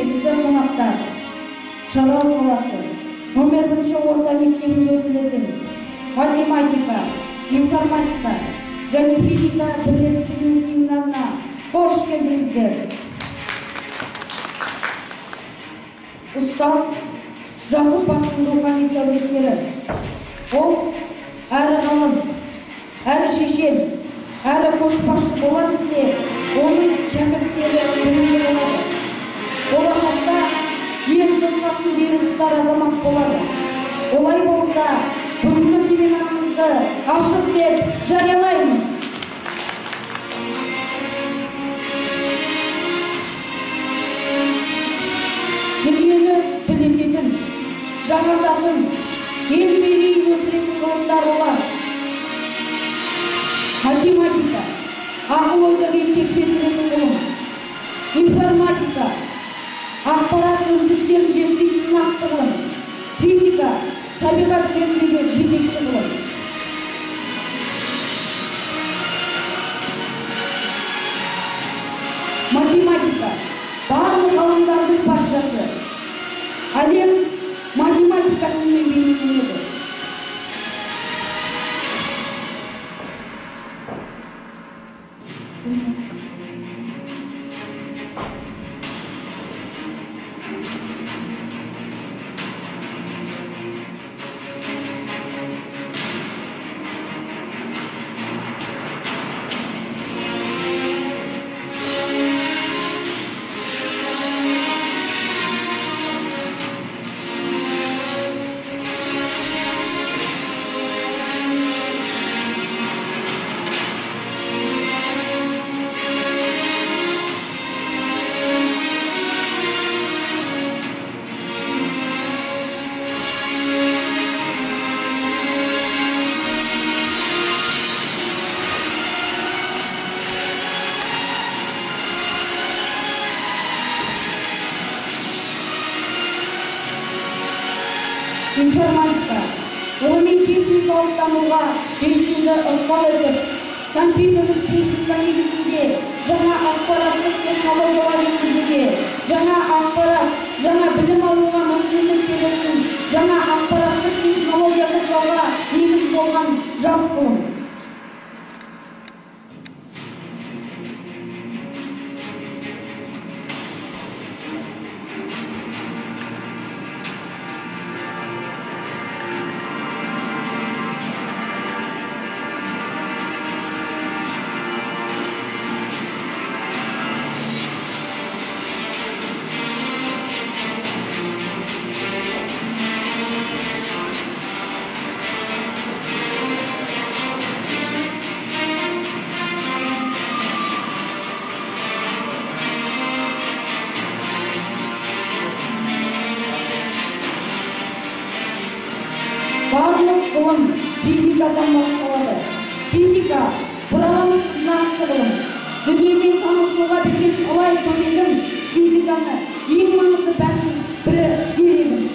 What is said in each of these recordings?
құрметті қонақтар, Шарал қаласы номер 1 орта мектебінде өтілетін математика, информатика және физика бірлестігінің семинарына қош келдіңіздер. Ұстаз жас ұрпақтың рухани сәулеткері. Ол әрі ғалым, әрі шешен, әрі көшбасшы бола білсе, оның шәкірттері білімді болады. Болашақта ел тұлғасын беруші азамат болады. Олай болса, бүгінгі семинарымызды ашық деп жариялаймыз. Дүниені түлететін, жаңғыртатын, ел мерейін өсіретін ғылымдар олар. Математика, ақыл ойды ретке келтіретін ғылым. Информатика, ақпарат үрдістерін зерттейтін нақты ғылым. Физика, табиғат жөніндегі жетекші ғылым. Математика, барлық ғылымдардың патшасы. Әлем математиканың бейнеленеді. Информатика, ғылыми техникалық дамуға белсенді ықпал етіп, компьютерлік техника негізінде жаңа ақпараттық технологиялар енгізуге, жаңа ақпарат, жаңа білім алуға мүмкіндік беретін, жаңа ақпараттық технология жасауға негіз болған жас ғылым. Барлық ғылым физикадан басталады. Физика бұралаңсыз нақты ғылым. Дүниемен танысуға берген талай көмегім физиканы ең маңызды пәннің бірі дер едім.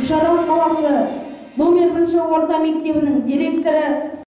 Шарал қаласы номер 1 орта мектебінің директоры